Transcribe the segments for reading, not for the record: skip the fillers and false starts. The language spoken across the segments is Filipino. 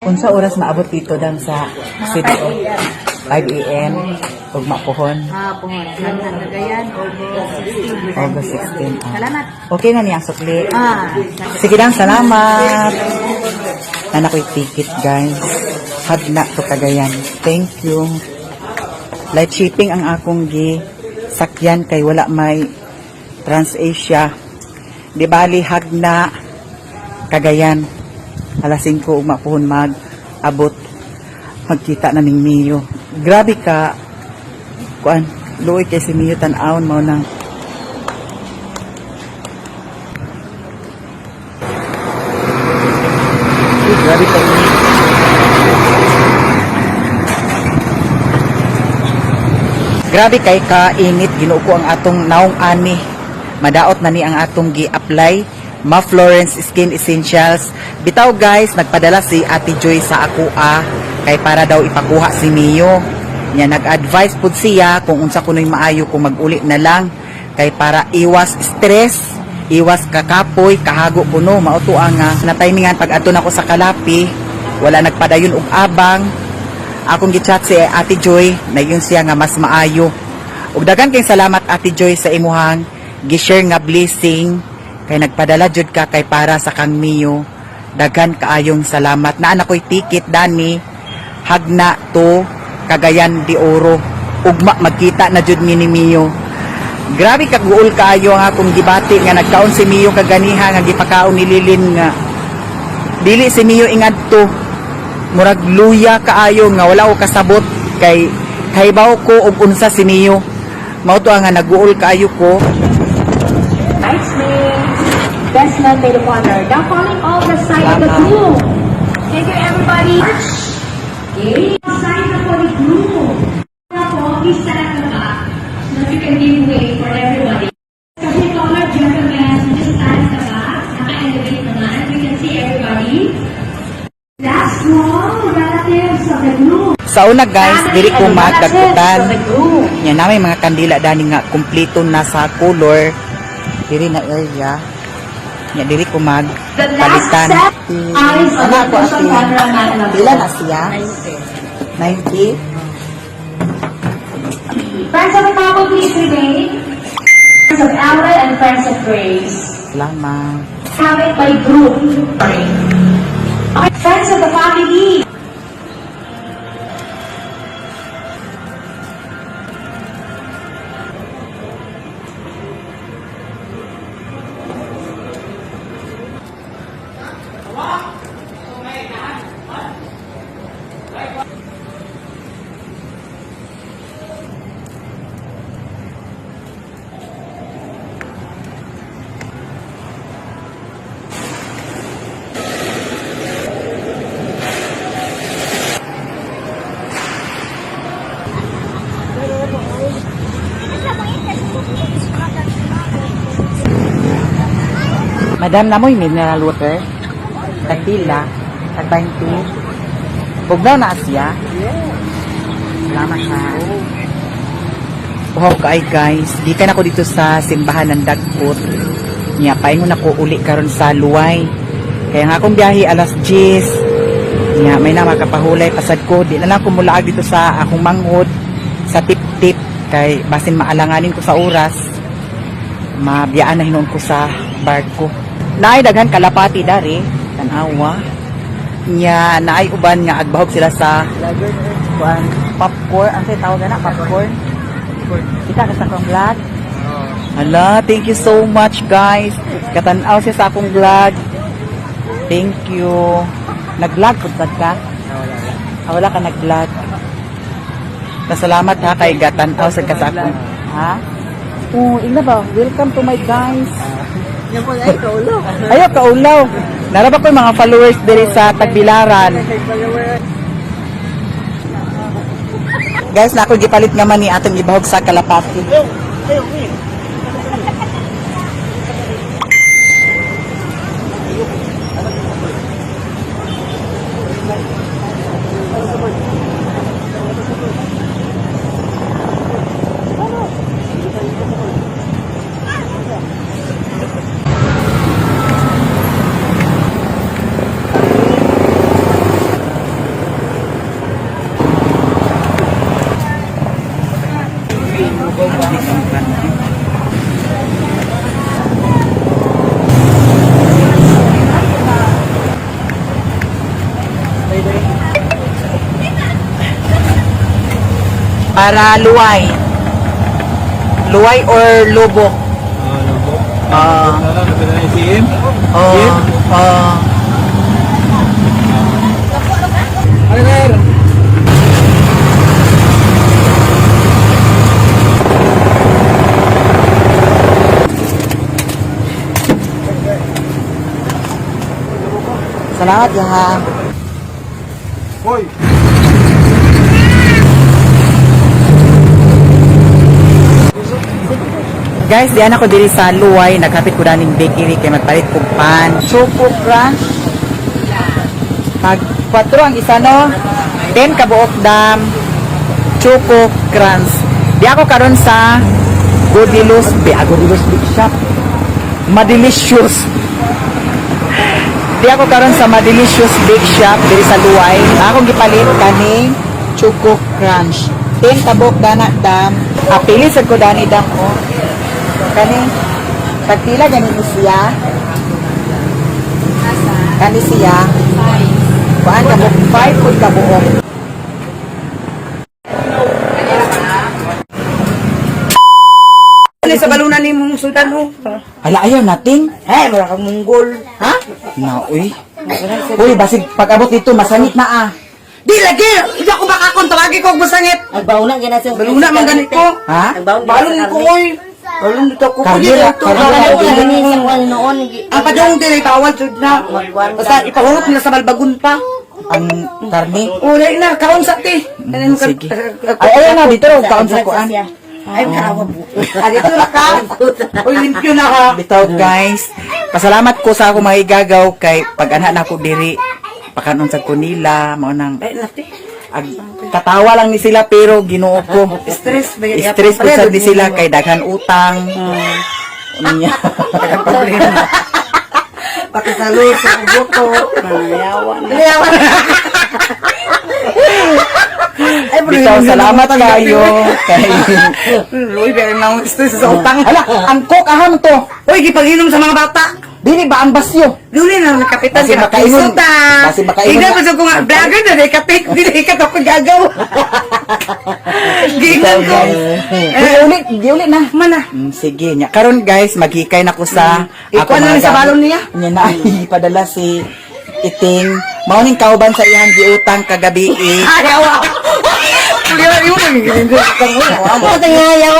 Unsa oras maabot dito dang sa CDO? 5 a.m. Ug mapuhon. Pohon. Hanggang Cagayan, August 16. Salamat. Okay na niyang sukli. Sige. Sige dang, salamat. Anak ko'y ticket, guys. Hagna to Cagayan. Thank you. Light shipping ang akong sakyan kay wala may Trans-Asia. Di bali hagna Cagayan. Alas 5 mapuhon mag-abot. Magkita na ning Mio. Grabe ka. Kuan, luoy kay si Mio tan-awon mo nang. Grabe ka. Grabe kay ka-init. Ginoo ko ang atong naong ani. Madaot na ni ang atong gi-apply. Ma Florence Skin Essentials. Bitaw guys, nagpadala si Ate Joy sa akua kay para daw ipakuha si Mio. Nya nag-advise pud siya kung unsa kunoy maayo kung mag-uli na lang kay para iwas stress, iwas kakapoy, kahago kuno mao to ang na-timingan pag adto nako sa Kalapi, wala nagpadayon og abang. Akong gichat si Ate Joy, nayon siya nga mas maayo. Ug daghan kay salamat Ate Joy sa imuhang gi-share nga blessing. Kay nagpadala jud ka kay para sa kang Mio. Daghan kaayong salamat. Na anak ko'y ticket dani. Hagna to Cagayan de Oro. Ugma magkita na jud ni Mio. Grabe kaguol kaayo nga akong gibati nga nagkaon si Mio kaganiha nga gipakaon ni Lilin nga. Dili si Mio ingadto. Murag luya kaayo nga wala ko kasabot kay kaybaw ko og unsa si Mio. Mao to nga naguol kaayo ko. Nice name. Best man made of honor. Now calling all the side of the crew. Thank you everybody. Okay. Side of the crew. Now, please stand at the back. So that you can give way for everybody. Kasi taller gentlemen, just stand at the back. Naka-elevate naman. We can see everybody. Last one, relatives of the group. Sa una guys, diri ko magdagkutan. Yan na may mga kandila dani nga kumpleto na sa color. Diri na area. Yan diri ko magpalitan. Ano ako ati? Ilan na siya? 90. Friends of the couple, please remain. Friends of Ella and friends of Grace. Salamat. Have it by group. Okay, friends of the family. Madam, namoy mineral water. Tagpila. Tag 20. Bugnaw na siya. Salamat ha. Wow kaay guys. Di ka na ko dito sa simbahan ng Dagpot. Nya, paingon ako uli karon sa Luway. Kaya nga akong biyahe alas 10. Nya, may na makapahulay pasad ko. Di na lang ko mulaag dito sa akong manghod. Sa tip-tip. Kay basin maalanganin ko sa oras. Mabiyaan na hinuon ko sa barko. Naay daghan kalapati dari. Tanawa. Nya, naay uban nga agbahog sila sa popcorn. Ang say tawag na popcorn. Kita ka sa akong vlog. Hala, thank you so much guys. Katanaw siya sa akong vlog. Thank you. Nag-vlog po ka? Wala ka nag-vlog. Nasalamat ha kay gatanaw sa akong. Ha? Oh, ina ba? Welcome to my guys. Ay, kaulaw. Ayaw, kaulaw. Naraba ko yung mga followers diri sa Tagbilaran. Guys, na ako gipalit naman ni atong ibahog sa Kalapati. Para luway. Luway or lubok? Ah. Oh. Oh. Salamat ya ha. Hoy! Guys, diyan ako diri sa Luway, nagkapit ko daning bakery kay magpalit kog pan. Choco crunch. Pag 4 ang isa no. 10 kabuok dam. Choco crunch. Di ako karon sa Godilus, Godilus Big Shop. Madelicious. Di ako karon sa Madelicious Big Shop diri sa Luway. Akong gipalit kaning Choco Crunch. 10 kabuok dana dam. Apili sad ko dani dam ko. Kani pagpila gani siya. Kani siya. Kuan kabuok 5 pud kabuok. Ano sa balunan ni mong sultan mo? Ala ayaw natin. Wala kang munggol. Ha? Na uy. Uy, basig pag-abot dito masanit na ah. Di lagi! Hindi ako makakon. Tawagi ko masangit. Agbaw na gina sa Baluna man ganit ko. Ha? Balon ko oy. Balon dito ko. Kardila, kardila. Ang padong din ay tawal jud na. Basta ipahurot nila sa balbagun pa. Ang karne. Ulay na, kaon sa ti. Sige. Ay, ayaw na dito. Kaon sa kuan. Ay, kaawa po. Dito na ka. Uy, limpyo na ka. Bitaw guys. Pasalamat ko sa ako mga igagaw kay pag anak na ako diri. Pakanon sa kunila. Mao nang Ay, nati. katawa lang ni sila pero ginoo ko. Stress ba Stress ko sa di sila kay daghan utang. Unya. problema. Pati sa loob sa buto. Nayawan. Bitaw salamat kayo. Kay Uy, pero nang stress sa utang. Hala, ang coke aham to. Uy, gipag-inom sa mga bata. Dili ba ang basyo? Duli na ng kapitan Basi ka makainom. isuta. Basi makainom Ida na. pa sa ko nga vlogger na dai kapit dili ka to gagaw. Gingan ko. Giulit na. Mana? Sige nya. Karon guys, maghikay na ko sa Ikuan na ni sa balon niya. Nya na ipadala si Iting. Mao ning kauban sa iyang giutang kagabi eh. Ayaw. Kuliwa mo nang gilin kang mo. Amo tangayaw.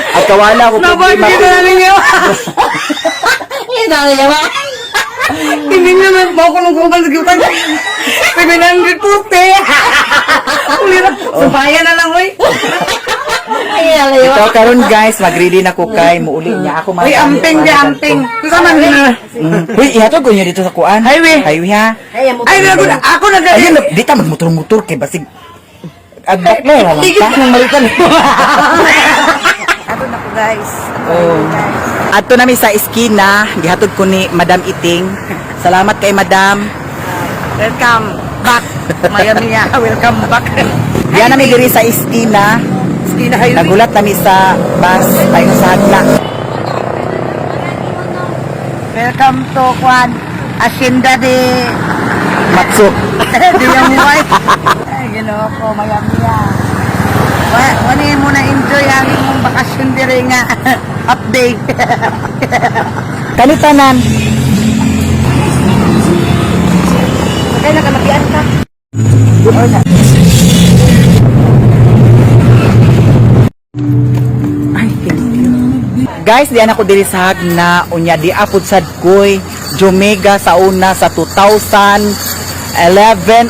At kawala ko Nabag problema ko. kita niya. Tangayaw. Hindi niya na mo ko nung kubal sa giutang. 700 puti. Kuliwa. Subayan na lang oy. Ay alayaw. Ito karon guys, mag-ready na ko kay muuli niya ako Uy, amping di amping. Kusama na. Uy, ihatod ko niya dito sa kuan. Highway. Highway ha. Ay amo. Ay, ako nag Ayun, di ta magmotor-motor kay basig. Agbak na lang Tigil ta. ng maritan. Ato na ko guys. Oh. Adto nami sa eskina, gihatod ko ni Madam Iting. Salamat kay Madam. Welcome back. Miami ya. Welcome back. Diyan nami diri sa eskina. Skin highway. Nagulat kami sa bus tayo sa Hadla. Welcome to Kwan. Hacienda de Matso. de yung wife. Ay, ginoo ko, Miami ya. Wani mo na enjoy ang imong bakasyon dire nga update. Kanitanan. Kaya nakalapian ka. Ay, thank you. Guys, diyan ako diri sa Hagna. Unya di apod sad koy Jomega sa una sa 2011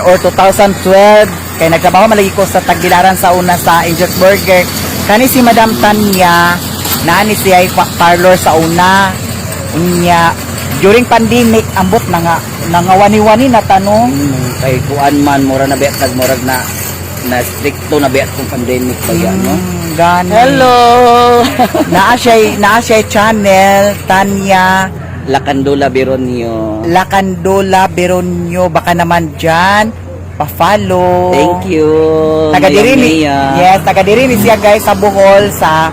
or 2012. Kaya nagtrabaho malagi ko sa Tagbilaran sa una sa Angel's Burger. Kani si Madam Tanya, naani siya ay parlor sa una. Unya, during pandemic, ambot na nga wani-wani na tanong. Kay kuan man mura na bet nagmurag na stricto na bet kung pandemic ba yan, no? Gani. Hello! naa siya channel, Tanya Lacandola Bironio. Lacandola Beronio, baka naman dyan pa-follow. Thank you. Taga diri ni Maya. yes, taga diri ni siya guys sa Bohol sa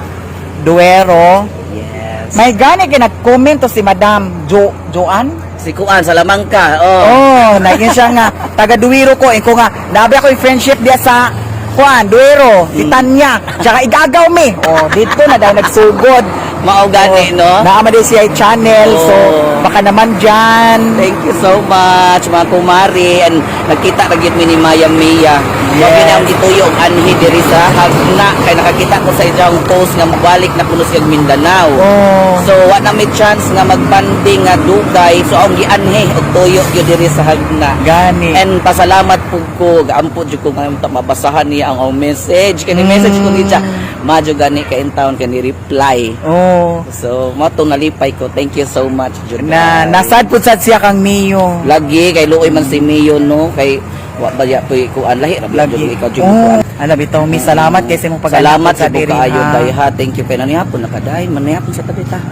Duero. Yes. May gani kay nag-comment to si Madam Joan Si Kuan Salamangka. Oh. Oh, naging siya nga taga Duwiro ko, ko nga nabi ako yung friendship dia sa Kuan, Duwiro, Titanya, tsaka Igagaw mi. Oh, dito na daw nagsugod. Mao gani no. Naama din siya channel, so Oh. baka naman dyan. Thank you so much mga kumari, and nagkita ra gyud mi ni Maya Mia. Yes. Wa gyud ang gituyog anhi diri sa Hagna kay nakakita ko sa iyang post nga mobalik na kuno sa Mindanao. Oh. So wa na may chance nga magbanding nga dugay, so ang gianhi og tuyo gyud diri sa Hagna. Gani. And pasalamat po ko, gaampo jud ko nga mabasahan niya ang message. Kani message ko niya, madyo gani ka in town kani reply. Oh. So, mo to nalipay ko. Thank you so much, jud. Nasad po sad siya kang Mio. Lagi kay luoy man si Mio no, kay wa ba ya puy ko an lahi ra Lagi. jud ikaw jud Oh. ko. Alam bitaw mi, salamat kasi mong Salamat sa diri, kaayo ha. day ha. Thank you kay nanihapon nakaday, manihapon sa tabi ta.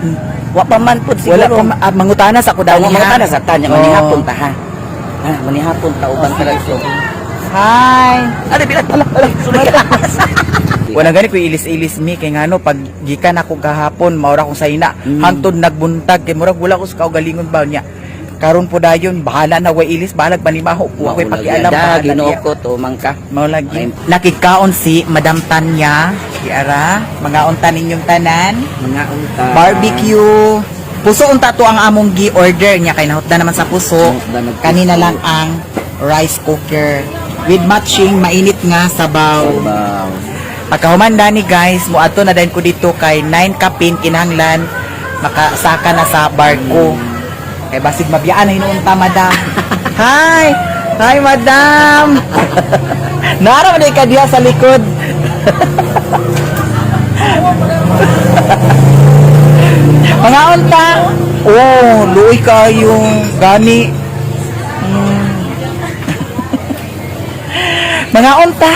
Wa pa man pud Wala siguro. ko mangutana sa ko Daw dani. mo ha? mga sa tanya Oh. manihapon ta ha. Ha, manihapon ta uban talaga so. Hi. Ano bilang pala sunod. Wala gani ko ilis-ilis mi kay ngano pag gikan ako gahapon maura kong sayna hangtod nagbuntag kay murag wala ko sa kaugalingon ba niya. Karon po dayon bahala na way ilis balag manimaho po ako'y pakialam da bahala Ginoo niya. ko to mangka. Mao lagi. Nakikaon si Madam Tanya, Kiara, mga unta ninyong tanan, Mga unta. barbecue. Puso unta to ang among gi-order niya kay nahutda naman sa puso. Kanina lang ang rice cooker with matching mainit nga sabaw. Wow. Pagkahumanda ni guys, muadto na din ko dito kay 9 kapin kinahanglan makasaka na sa barko. Kay basig mabiyaan na hinuunta madam. Hi! Hi madam! Nara man ka diha sa likod. Mga unta. Oh, luoy kayo. Gani. Mga unta.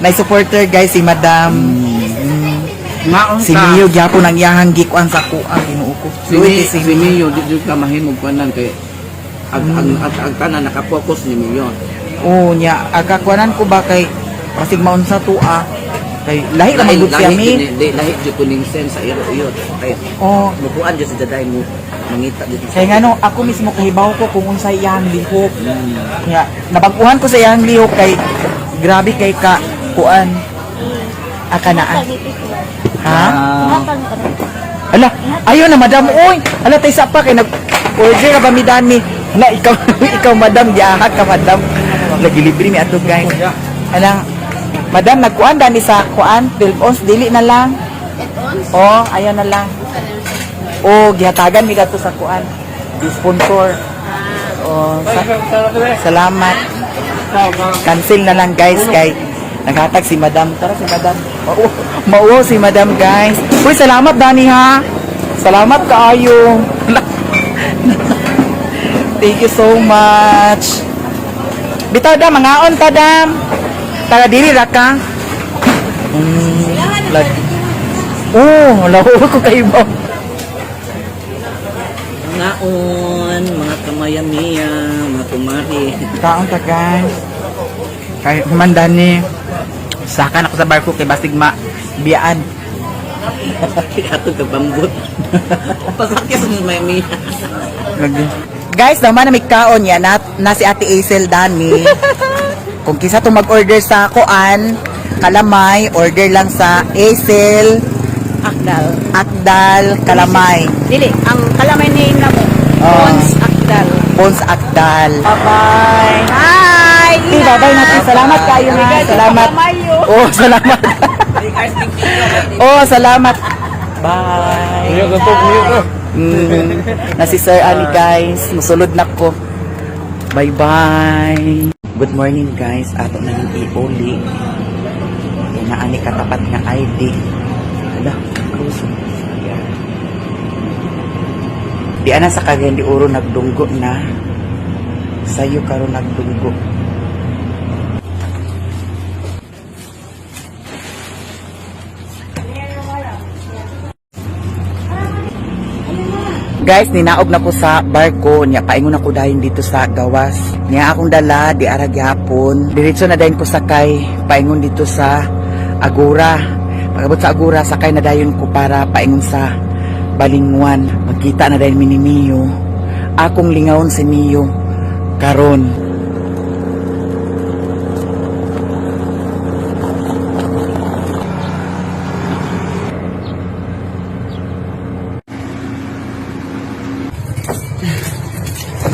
May supporter guys si Madam. Si Mio gyapon ang iyahang gikuan sa kuan ginuuko. Si Mio di jud ka mahimog kuanan kay ang tanan naka-focus ni Mio. Oh nya agakuanan ko ba kay basig maunsa tuwa kay lahi ra magud siya mi. Lahi jud kuning sense sa iro-iyo. Kay Oh, mukuan jud si daday mo mangita jud. kay ngano ako mismo kahibaw ko kung unsay iyang lihok. Nya nabaguhan ko sa iyang lihok kay grabe kay ka kuan akanaan. Ha? Ala, ayaw na madam. Uy, ala tay sa pa kay nag-order ka ba mi dani? Ala, ikaw ikaw madam, yahat ka madam. Lagi libre mi ato guys. Alang madam nagkuan dani sa kuan 12 ounce dili na lang. Oh, ayaw na lang. Oh, gihatagan mi gato sa kuan. Di sponsor. Oh, salamat. Cancel na lang guys kay naghatag si madam. Tara si madam. Mauo si madam guys. Uy, salamat Dani ha. Salamat kaayo. Thank you so much. Bitaw da, mga on ta dam. Taga diri ra ka. Oh, laho ko kayo ba? Naon, mga kamayamiya, mga kumari. Kaon ta guys. Kay humanda ni sakan ako sa barko kay basig ma biyaan. Ato ka bambot. Pasakit ni Mayamiya. Guys, naman na may kaon yan na si Ate Aisel Dani. Kung kisa to mag-order sa kuan, kalamay, order lang sa Aisel Akdal Kalamay. Dili, ang kalamay name na mo. Pons Akdal. Pons Akdal. Bye-bye. Hi! Bye-bye natin. Salamat kayo na. Salamat. Oh, salamat. Oh, salamat. Bye. Na si Sir Ali guys, musulod na ko. Bye-bye. Good morning guys. Ato na yung iuli. Inaani katapat nga ID. Ala, cruise. Di ana sa Cagayan de Oro nagdunggo na. Sayo karon nagdunggo. Guys, ninaog na ko sa barko niya, paingon ako dahin dito sa gawas. Niya akong dala di ara gyapon. Diretso na dahin ko sakay, paingon dito sa Agora. Pagabot sa Agora, sakay na dayon ko para paingon sa Balingwan. Magkita na dahin minimiyo. akong lingawon si Mio karon.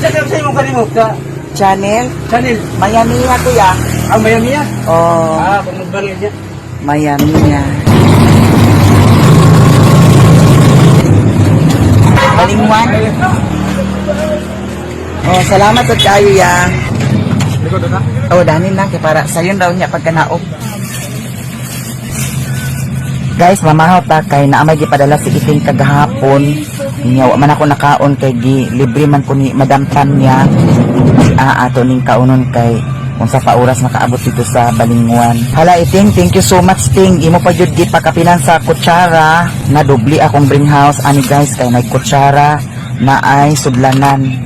Saan sa imong kalimot ka? Channel Channel. Miami ya kuya. Ang Miami ya? Oh, Kung magbaril siya. Miami ya. Balingwan. Oh, salamat sa kayo ya. Likod na. Oh, danin lang kay para sayon daw niya pagkanaog. Guys, mamahaw ta kay naamay gipadala si Iting kagahapon. Nya wa man ako nakaon kay gi libre man ko ni Madam Tanya. Ato ning kaunon kay unsa pa oras makaabot dito sa Balingwan. Hala Iting, thank you so much Ting. Imo pa jud gi pakapilan sa kutsara na dobli akong bring house ani guys kay may kutsara na ay sudlanan.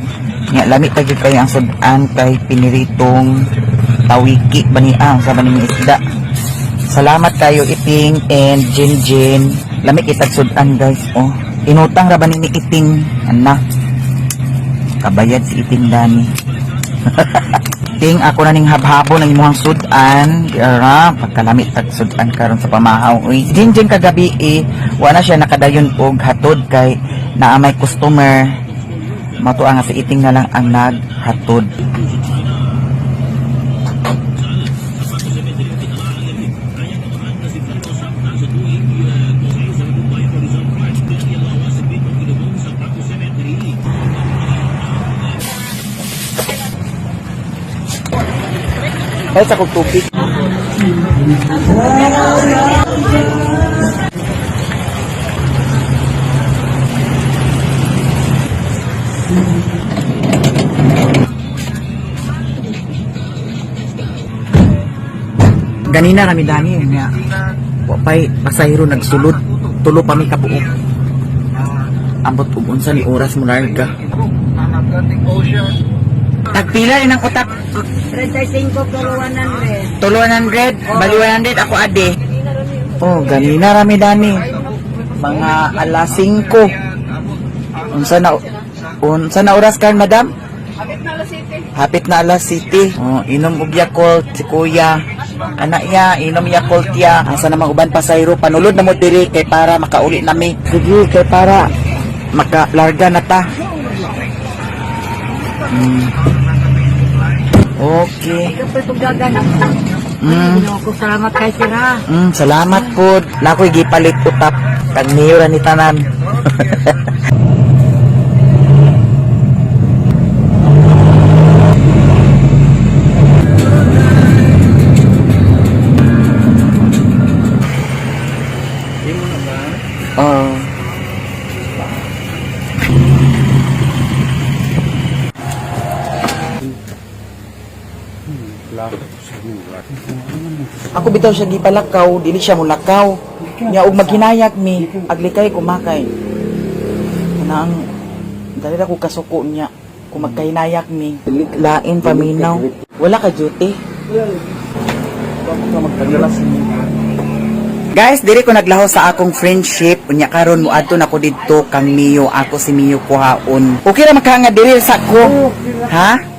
Nya lami ta gyud kayo ang sudan kay piniritong tawiki baniang sa baning isda. Salamat kayo Iting and Jinjin. Lami kitag sudan guys. Oh, inutang ra ba ni Iting? Ana. Kabayad si Iting dani. Ting ako na ning habhabo ng imong sudan. Kaya pagkalami tag sudan karon sa pamahaw. Uy, Jinjin kagabi wala siya nakadayon og hatod kay naa may customer. Matuang nga si Iting na lang ang naghatod. Ay, sa kong tubig. Ganina kami dani nga. Wapay pasahero nagsulod. Tulo pa mi kabuok. Ambot ug unsa ni oras mo larga. Tagpila rin ang utak. 35 pero 100. Tulo 100, bali 100 ako ade. Oh, ganina rami dani. Mga alas 5. Unsa na oras kan madam? Hapit na alas 7. Oh, inom og Yakult si kuya. Anak ya, inom Yakult ya. Asa na uban pasayro panulod na mo diri kay para makauli nami. Sige kay para makalarga na ta. Okay. Salamat kay sira. Salamat po. Nakoy gipalit utap. Kag niyura ni tanan. Ako bitaw siya gipalakaw, dili siya mulakaw. Nya og maghinayag mi, aglikay kumakay. Kanang dali ra ko kasuko niya. Kung magkahinayag mi, lain paminaw. Wala ka duty. Guys, diri ko naglaho sa akong friendship. Unya karon muadto na ko didto kang Mio, ako si Mio kuhaon. Okay ra makanga diri sa ko. Ha?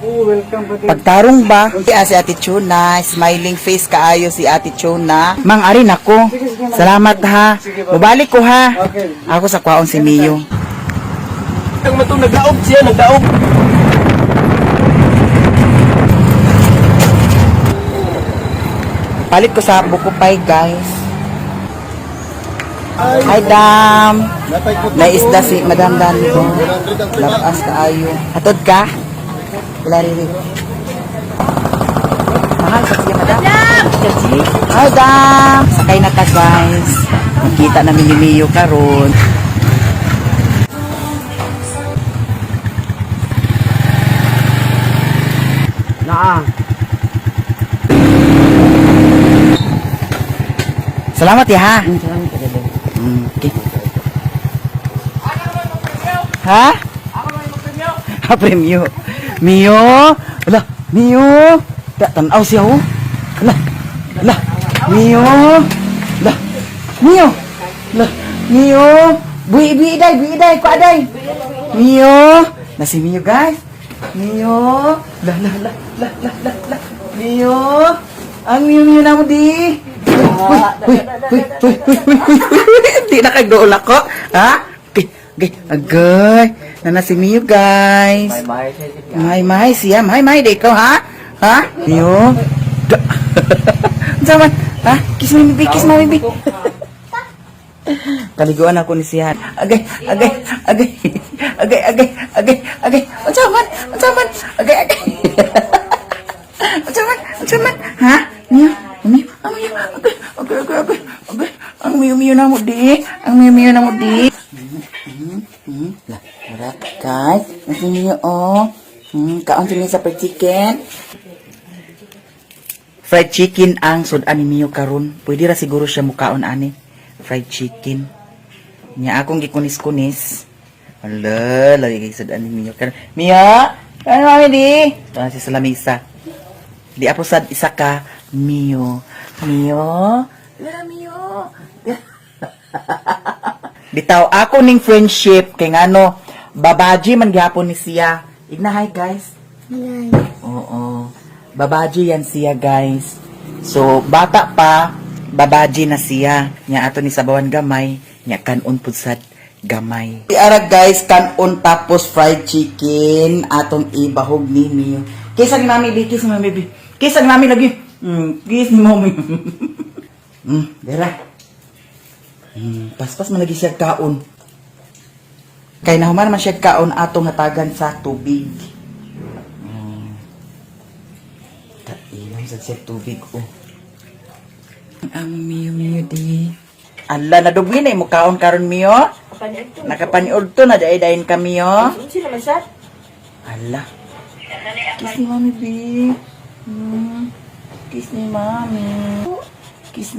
Pagtarong ba? Si Ate Chuna, smiling face kaayo si Ate Chuna. Mang arin ako. Salamat ha. Mubalik ko ha. Ako sa kwaon si Mio. Ang matong nagdaog siya, nagdaog. Palit ko sa buko pie, guys. Hi, Dam. Naisda si Madam Dani ko. Lapas kaayo. Hatod ka? Wala rin. Mahal sa siya, Madam. Hi, Dam. Sakay na ta, guys. Nakita namin ni Mio karon. Salamat ya ha. Okay. Ha? Ha, premyo. Mio. Ala, Mio. Tak tanaw siya oh. Ala. Ala. Mio. Ala. Mio. Ala. Mio. Bui day, ko aday. Mio. Na si Mio, guys. Mio. La. Mio. Ang Mio na mo di. Uy. Hindi na kagdool ako. Ha? Okay. Agay. Na si Mio, guys. May siya. May di ko, ha? Ha? Mio. Zaman. Ha? Kiss mo, bibi. Kaliguan ako ni siya. Agay. Zaman. Agay. Zaman. Ha? Mio. Agay. Ang Mio na mo di. Lah, guys. Nasi Mio, oh. Kaon sini sa fried chicken. Fried chicken ang sudan ni Mio karon. Pwede ra siguro siya mukaon ani. Fried chicken. Nya akong gikunis-kunis. Hala, lagi kay sudan ni Mio karon. Mio, ano mami di? Tuwa si sa lamisa. Di apo sad isa ka Mio. Lara Mio. Bitaw ako ning friendship kay ngano babaji man gyapon ni siya. Igna hi guys. Hi. Oo. Babaji yan siya guys. So bata pa babaji na siya. Nya ato ni sabawan gamay, nya kanon pud sad gamay. Ara guys, kanon tapos fried chicken atong ibahog ni Mio. Kisa ni mami, kiss mo baby. Kisa ni mami lagi. Kiss mo mami. Dera. Paspas man lagi siya kaon. Kay nahuman man siya kaon atong hatagan sa tubig. Inom sa siya tubig oh. Ang Mio di. Ala na dugwi na mo kaon karon Mio. Nakapaniod to na daay-dayin ka Mio. Sino man siya? Ala. Kiss ni mami bi. Kiss ni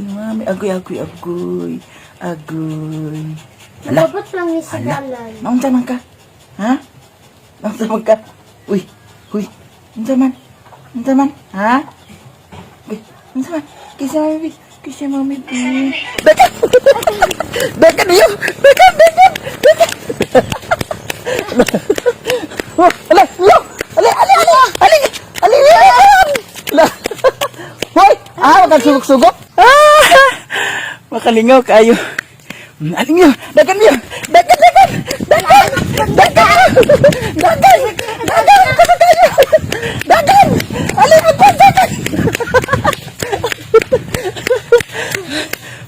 mami. Agoy. Ala. Dapat lang ni sa Ala. dalan. Naunsa man ka? Ha? Naunsa man ka? Uy. Unsa man? Ha? Uy, unsa man? Kisa mami bi. Bekan niyo. Bekan. Ala. Hoy, makasugok-sugok. Makalingaw kayo. Aling nyo, dagan nyo. Dagan. Aling mo po, dagan.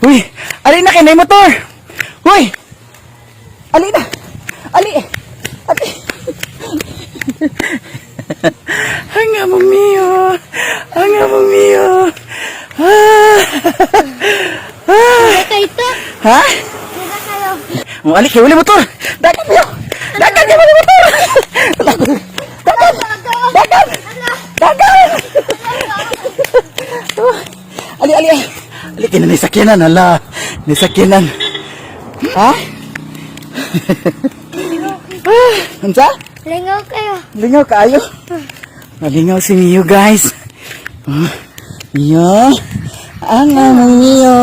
Uy, alin na kinay motor. Uy, alin na. Ali. Hanga mo Mio. Teka ito. Ha? Teka kayo. Ali, kaya wala motor. Dagan Mio. Wala motor. Dagan. Ali. Ali, kina nisakyanan. Ala, nisakyanan. Ha? Ansa? Lingaw kayo. Lingaw kayo. Nalingaw si Mio, guys. Mio. Ang among Mio.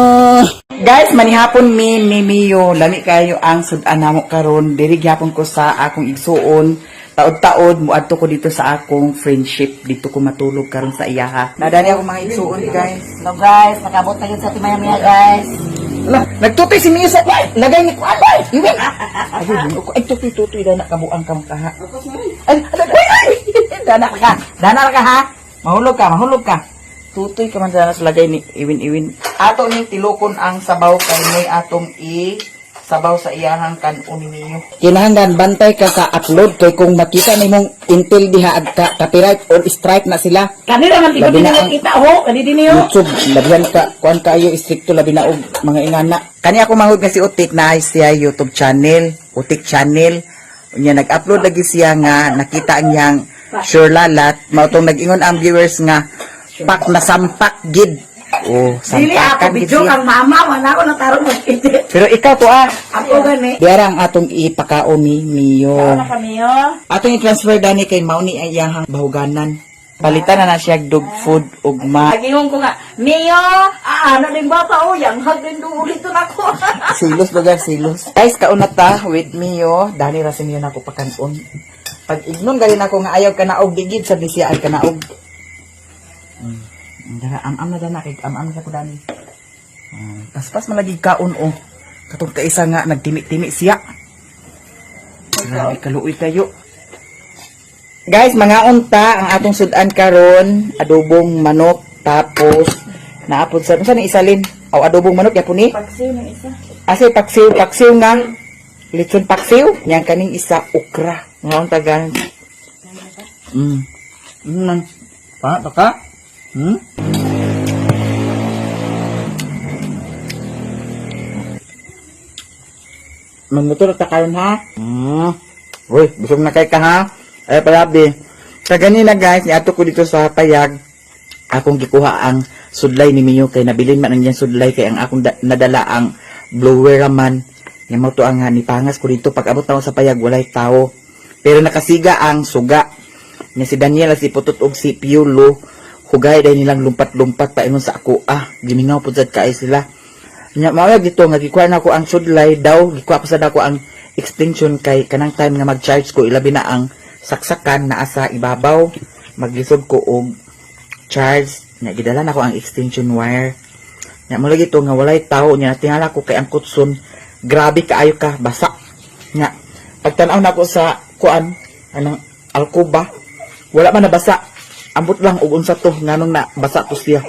Guys, manihapon ni Mio. Lami kayo ang sudan namo karon. Diri gyapon ko sa akong igsuon. Taod-taod muadto ko dito sa akong friendship. Dito ko matulog karon sa iyaha. Nadani ako mga igsuon, guys. Hello guys, nakabot na yun sa Timaya guys. Ala, nagtutoy si Mio sa lagay ni Kuan. Iwin. Ay, tutoy dana kabuang kam kaha. Ay, dana ka ha. Mahulog ka. Tutoy ka man dana sa lagay ni Iwin. Ato ni tilukon ang sabaw kay may atong sabaw sa iyahang kanon ni Mio. Kinahanglan bantay ka sa upload kay kung makita nimong intel diha agka copyright or strike na sila. Kanila man Labi na ang kita ho, kanidi niyo. YouTube, labihan ka, kuan kayo, stricto labi na og mga ingana. Kani ako mahud nga si Utik na siya YouTube channel, Utik channel. Unya nag-upload lagi siya nga nakita ang yang sure lalat, mautong nag-ingon ang viewers nga pak na sampak gid. Oh, Dili ako sampakan gid bidyo siya. kang mama, wala ko natarong mag-edit. Pero ikaw to Ako gani. diara ang atong ipakaon ni Mio. Ano kami yo? Atong i-transfer dani kay Mauni ay iyahang bahuganan. Palitan na siya dog food ugma. Nagingon ko nga, Mio, ano din bata o, yang hagin doon ulit na ako. Silos lugar, silos. Guys, kaunat ta with Mio. Dani ra si Mio na ako pakanon. Pag ignon galing ako nga ayaw ka naog digid sa siya ay ka naog. Dara am na dana kay am sa kudani. Paspas malagi kaon o. Katong kaisa nga nagtimi-timi siya. Grabe kaluoy kayo. Guys, mga unta ang atong sudan karon, adobong manok tapos naapod sa ni isalin. Aw adobong manok yapon ni? Paksiw na isa. Asa paksiw nga. Lechon paksiw, yang kaning isa okra. Ngaon tagan. Pa, baka? Mamuto ta karon ha? Uy, busog na kay ka ha? Ay palabi. Sa ganina guys, niato ko dito sa payag. Akong gikuha ang sudlay ni Mio kay nabilin man ang yan sudlay kay ang akong nadala ang blower raman. Yang mo to ang nipangas ko dito pag abot na ako sa payag walay tao. Pero nakasiga ang suga. Nya si Daniel si Putot og si Piolo hugay dahil nilang lumpat-lumpat pa ingon sa ako. Gimingaw pud sad kay sila. Nya mao dito nga gikuha na ko ang sudlay daw gikuha pa sad ako ang extension kay kanang time nga mag-charge ko ilabi na ang saksakan na asa ibabaw. Maglisod ko og charge. Nya gidala na ko ang extension wire. Nya mo lagi to nga walay tao nya tingala ko kay ang kutson. Grabe kaayo ka, basa. Nga, pagtanaw na ako sa kuan, anong alkuba, wala man nabasa. Ambot lang ug unsa to, nganong na basa to siya.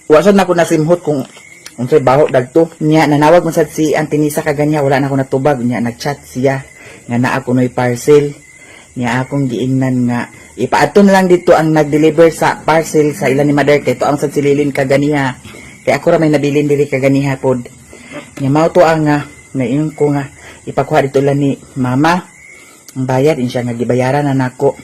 Wasan na ko nasimhot kung unsay baho dagto. Nya nanawag man sad si Antinisa kaganya, wala na ako natubag. Nya nagchat siya nga naa ko noy parcel. Nya akong giingnan nga ipaadto na lang dito ang nag-deliver sa parcel sa ilan ni Mother kay to ang sad sililin kaganiha. Kay ako ra may nabilin diri kaganiha pod. Nya mao to ang nainom ko nga ipakuha dito lang ni mama ang bayad insya nga gibayaran na nako.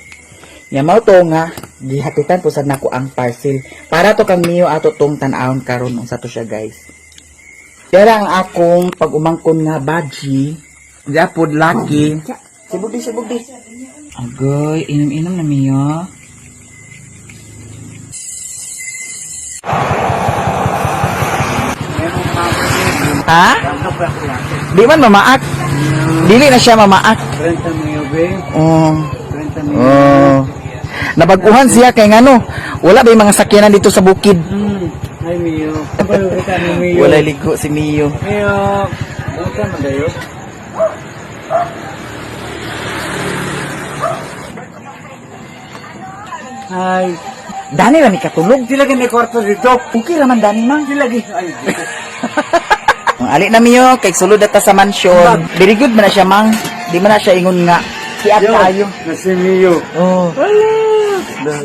Nya mao to nga gihatitan po sad nako ang parcel para to kang Mio ato tong tan-awon karon unsa to siya guys. Dara ang akong pag-umangkon nga badge diapod laki. Sibugdi. Agoy, inom-inom na Mio. Ha? Di man mamaak. Dili na siya mamaak. Renta mo yun, be. Renta mo yun. Oh. Nabaguhan siya kay ngano. Wala ba yung mga sakyanan dito sa bukid? Ay, Mio. Kapag ka ni Mio. Wala ligo si Mio. Mio. Ano ka magayo? Ay. Dani ra ni katulog. Sila may kwarto dito. Okay raman Dani mang. Sila ay. Ang ali na Mio kay sulod ata sa mansion. Very good man na siya mang. Di man na siya ingon nga. Siya tayo. Nasi Mio. Oh. Ala.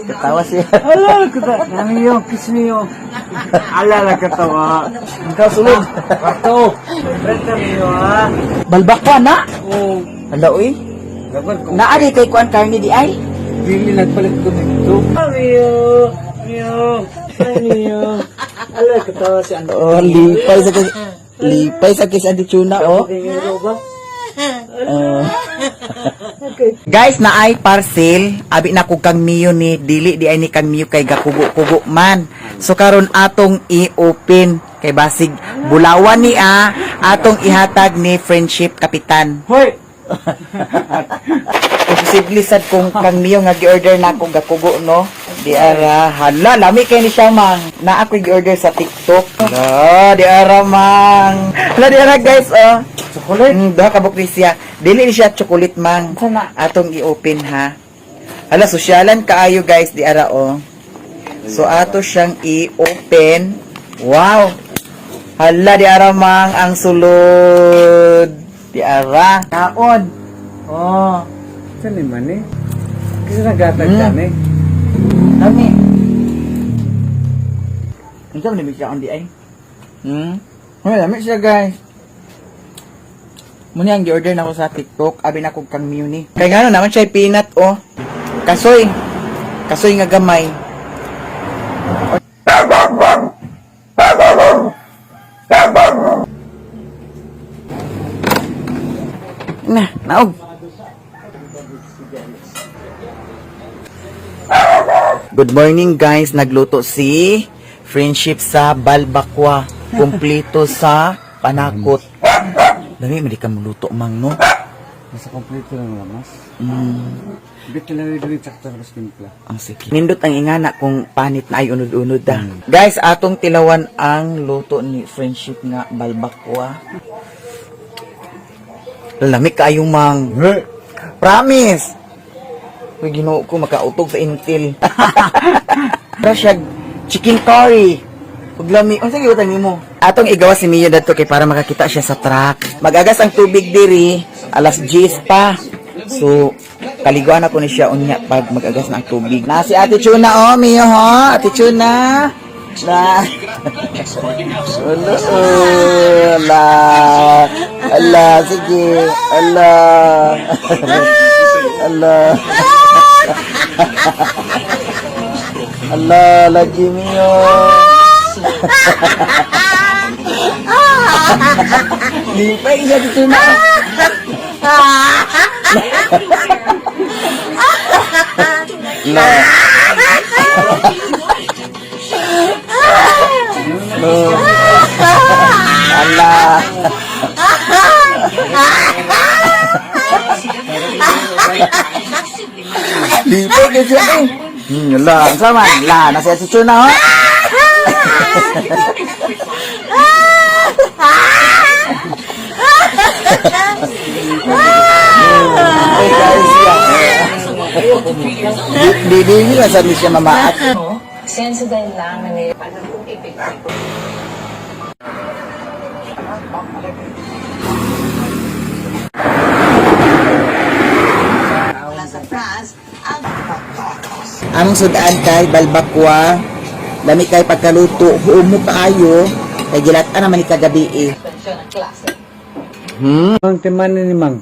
Katawa siya. Ala, kata. Na Mio, kiss Mio. Ala la katawa. Ikaw sulod. Kwarto. Renta Mio, ha? Balbak ka na. Oo. Hala uy. Dapat kung Naari kay kuan karni di ay. bili nagpalit ko dito. Mio. Mio. Ay, Mio. Ala, katawa si Ando. Oh, lipay sa kis Tuna oh. Mio ba? Guys, naay parcel, abi na ko kang Mio ni dili di ay ni kang Mio kay gakugo-kugo man. So karon atong i-open kay basig bulawan ni atong ihatag ni Friendship Kapitan. Hoy. Posible sad kung kang Mio nga gi-order na ako gakugo no. Di ara hala lami kay ni siya mang. Na ako gi-order sa TikTok. Hala di ara mang. Hala di ara guys oh. Chocolate. Duha ka bukli siya. Dili ni siya chocolate mang. Atong i-open ha. Hala sosyalan kaayo guys di ara oh. So ato siyang i-open. Wow. Hala di ara mang ang sulod. Di ara. Kaon. Oh. Saan ni man eh? Kasi nagatag dyan eh. Dami. Ito mo nabigyan ko di ay. Dami siya guys. Muna ang gi-order na ko sa TikTok. Abi na ko kang Mio ni. Kaya nga naman siya peanut oh. Kasoy. Kasoy nga gamay. Na, naog. Good morning guys, nagluto si Friendship sa balbakwa, kumpleto sa panakot. Dami, mali ka maluto mang no. Basta kompleto lang lamas. Mm. Bit lang yung sakto na timpla. Ang sige. Nindot ang ingana kung panit na ay unod-unod da. Guys, atong tilawan ang luto ni friendship nga balbakwa. Lamig kayong mang. Promise! Uy, ginoo ko, makautog sa intil. Siya, chicken curry. Paglami, ang sige, utang mo. Atong igawa si Mio dato kay para makakita siya sa truck. Magagas ang tubig diri, alas 10 pa. So, kaliguan ako ni siya unya pag magagas na ang tubig. Na si Ate Chuna, oh, Mio, ho? Ate Chuna. Na. Ala, ala. Ala, sige. Ala. Ala. Ala, lagi Mio. Lipay siya dito na. No. No. Allah. Lipay ka siya eh. La, sama. La, nasa si Chuna, ho? Hey guys, di nga sabi siya mamaat. Sensitive lang na nilipan ng ipik. Among sudan kay balbakwa, dami kay pagkaluto, humo kaayo, kay gilatan naman ni kagabi eh. Ang timan ni Mang,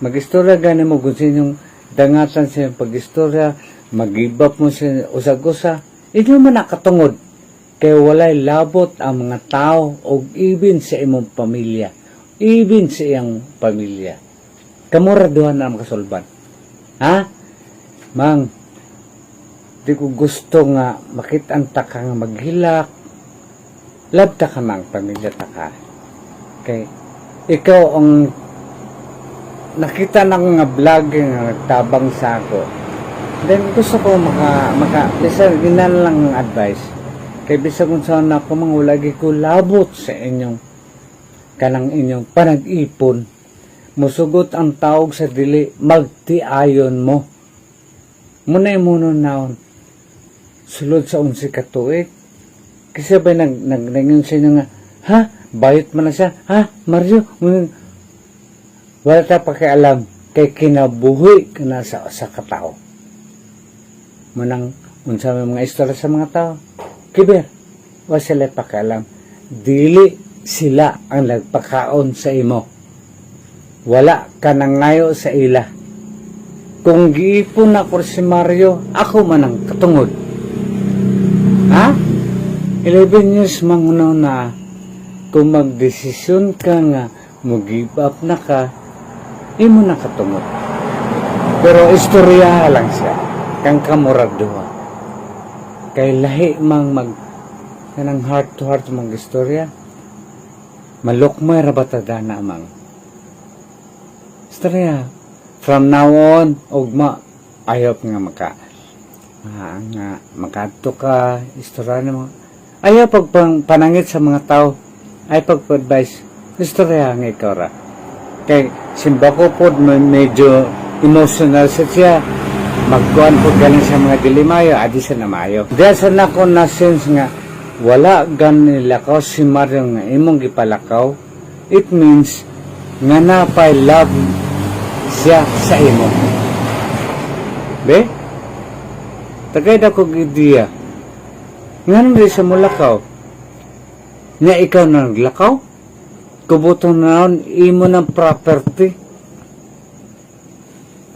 mag-istorya gani mo kung sinyong dangatan sa pag-istorya, mag-ibap mo sa usag-usa, inyo man nakatungod, kay walay labot ang mga tao o even sa imong pamilya, even sa iyang pamilya. Kamuraduhan na ang kasulban. Ha? Mang, di ko gusto nga makitanta ka nga maghilak, labta ka mang pamilya ta ka. Kay ikaw ang nakita ng nga vlog nga nagtabang sa ako. Then gusto ko bisa ginan lang ang advice. Kay bisa kung saan ako mangulagi ko labot sa inyong kanang inyong panag-ipon. Musugot ang tawag sa dili, magtiayon mo. Muna'y muno naon. Sulod sa 11 ka tuig. Kasi ba nagningon sa inyo nga, ha? Bayot mo na siya. Ha? Mario? Wala ta pakialam. Kay kinabuhi ka na sa katao. Manang unsa may mga istorya sa mga tao. Kiber, wala sila pakialam. Dili sila ang nagpakaon sa imo. Wala ka nang ngayo sa ila. Kung giipon ako si Mario, ako man ang katungod. Ha? 11 years mangunaw na kung magdesisyon ka nga mag-give up na ka, imo na katungod. Pero istorya lang siya, kang kamuraduha. Kay lahi mang kanang heart to heart mang istorya, malukmay rabatada na mang. Istorya, from now on, ugma, ayop nga makato ka, istorya na mga, ayaw panangit sa mga tao, ay pagpa-advise, istorya nga ikaw ra. Kay simba ko po medyo emotional sa siya, magkuhan po galing sa mga dilimayo, adi sa namayo. Dahil sa nako na sense nga, wala ganilakaw si Mario nga imong gipalakaw, it means nga napay love siya sa imo. Be? Tagay na kong ideya. Nga nung sa mulakaw, nga ikaw na naglakaw, kubuto na nun, imo ng property.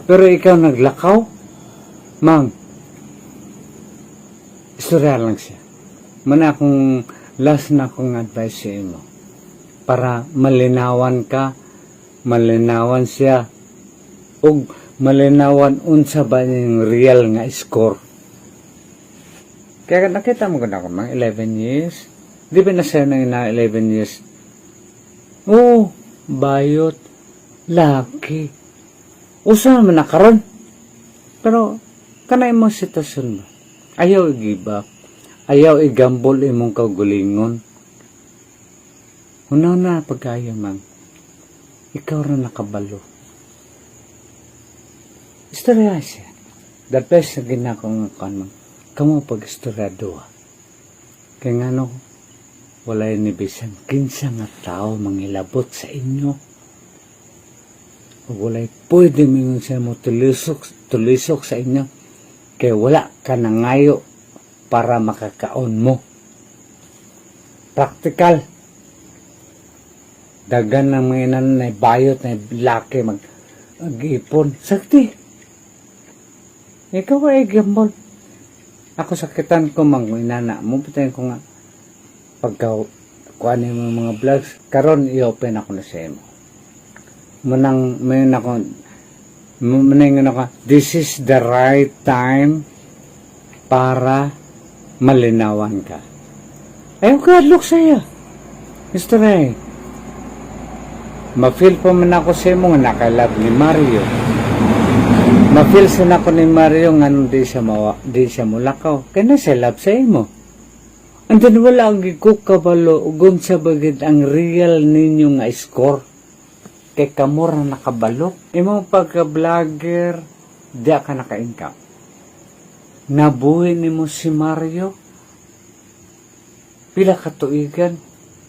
Pero ikaw naglakaw, mang, istorya lang siya. Mana akong last na akong advice sa imo. Para malinawan ka, malinawan siya, o malinawan unsa ba yung real nga score. Kaya nakita mo ko na ako, mga 11 years. Di ba na sa'yo na 11 years? Oo, bayot. laki. Usa naman na karon. Pero, kanay mo sitwasyon mo. Ayaw i-give up. Ayaw i-gamble imong kaugalingon. Una na pagkaya man. Ikaw rin nakabalo. Istorya siya. The best na ginakong kanman. Kamu pag-istoryado. Kaya nga no, wala ni bisan kinsa nga tao mangilabot sa inyo. Walay pwede mingon sa mo tulisok sa inyo. Kaya wala ka na ngayo para makakaon mo. Practical. Dagan ng mga inan na bayot na laki mag-ipon. Sakti. Ikaw ay gambol. Ako sakitan ko mang inana mo. Patayin ko nga pagka kuhanin mo mga vlogs. Karon i-open ako na sa imo. Maningan ako, this is the right time para malinawan ka. Ayaw ka, look sa'yo. Mr. Ray, ma-feel pa man ako sa imo nga nakalab ni Mario. Ma-feel sin ako ni Mario nga nung di siya mulakaw. Kaya na siya love sa imo. And then wala ang gikukabalo ugon sa bagid ang real ninyo nga score. Kay kamura nakabalo. Imong pagka-vlogger, di ka naka-income. Nabuhi ni mo si Mario. Pila katuigan,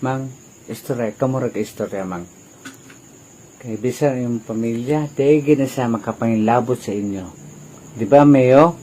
mang istorya, kamura ka istorya, mang. Kay bisa yung pamilya, daigin na siya makapangilabot sa inyo. Di ba, Mayo?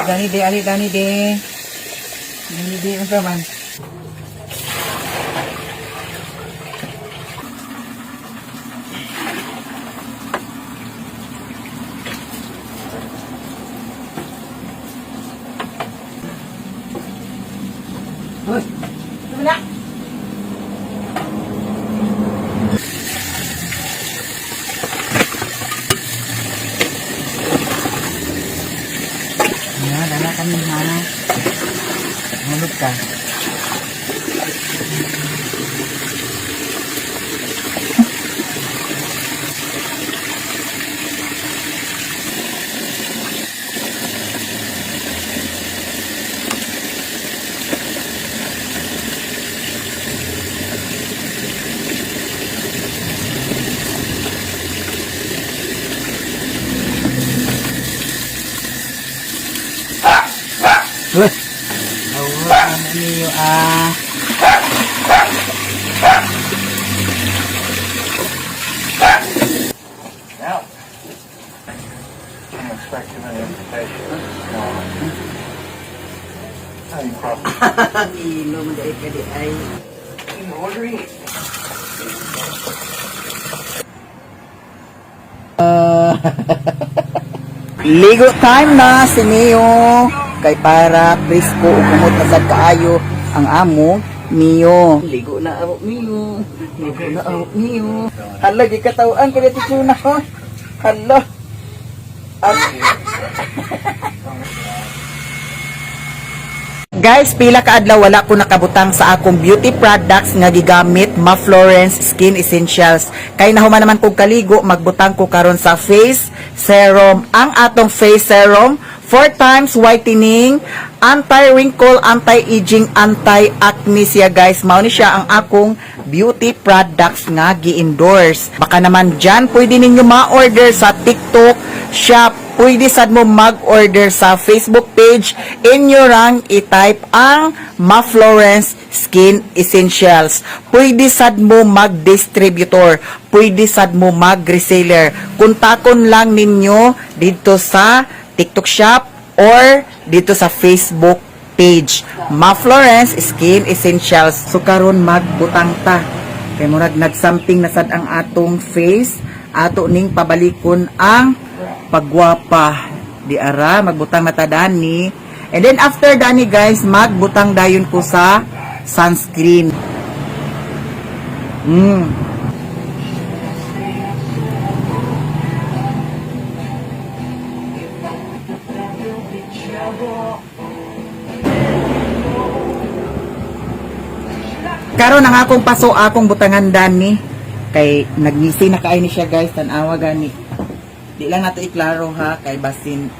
Dani de, ali Dani de. Dani de, apa man? Hoy, wala. Dala kami mana. Mulut ka. Weh. Allah, ano niyo Now, I'm expecting an invitation. How you cross Ilo mo dahil ka di ay. Audrey? Ligo time na si Mio. Kay para presko o kumot na sad kaayo ang amo Mio. Ligo na ako Mio. Ligo na ako Mio. Hala gikatawan ko dito suna. Hala. Guys, pila ka adlaw wala ko nakabutang sa akong beauty products nga gigamit Ma Florence Skin Essentials. Kay nahuman naman kog kaligo, magbutang ko karon sa face serum. Ang atong face serum 4 times whitening, anti-wrinkle, anti-aging, anti-acne siya guys. Mao ni siya ang akong beauty products nga gi-endorse. Baka naman dyan, pwede ninyo ma-order sa TikTok shop. Pwede sad mo mag-order sa Facebook page. Inyo rang i-type ang Ma Florence Skin Essentials. Pwede sad mo mag-distributor. Pwede sad mo mag-reseller. Kontakon lang ninyo dito sa TikTok shop or dito sa Facebook page. Ma Florence Skin Essentials. So karon magbutang ta. Kay murag nagsamping na sad ang atong face. Ato ning pabalikon ang pagwapa. Di ara magbutang na ta dani. And then after dani guys, magbutang dayon ko sa sunscreen. Karon ang akong paso akong butangan dani kay nagngisi na kaay ni siya guys, tan-awa gani. Di lang nato iklaro ha kay basin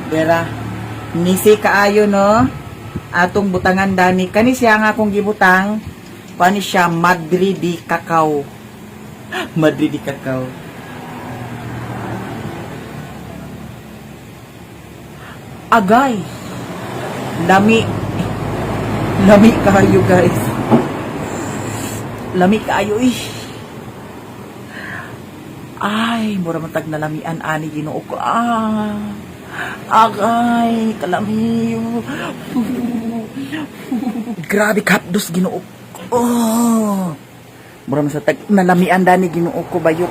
Dera ngisi kaayo no atong butangan dani kani siya nga akong gibutang pani siya Madridi Cacao. Madridi Cacao. Agay. Lami kayo guys. Lami kayo eh. Ay, mura man tag nalamian ani Ginoo ko. Agay, kalamiyo. Grabe kapdos Ginoo. Mura man sa tag nalamian dani Ginoo ko bayot.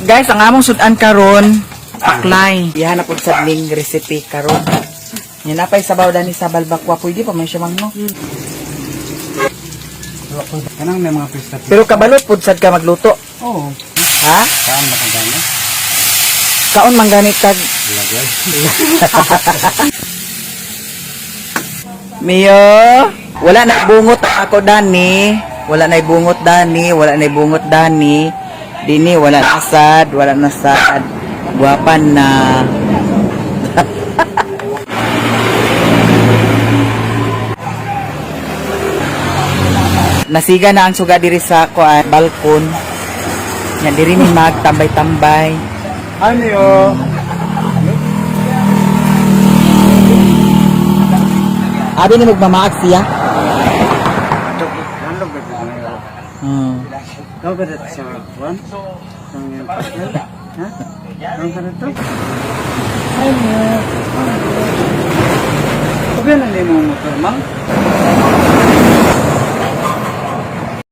Guys, ang among sudan karon paklay. Iyan na po sa ning recipe karon. Yan na pa'y sabaw dani sa balbakwa. Pwede pa may siya mangno. Kanang may mga pista. Pero kabalot po sad ka magluto. Oo. Ha? Saan ba ka gani? Kaon man ganit kag Lagay. Miyo, wala na bungot ako dani. Wala na bungot dani. Wala na bungot dani. Dini wala na sad. Wala na sad. Guwapan na. Nasiga na ang suga diri sa balkon. Yan diri ni magtambay-tambay. Ano yo? Abi ni magmamaak siya. Ano ba ito? Kau ba ito sa one? Sa pastel? Ha? Ano ba ito? Ano? Sabi na mo motor, mang?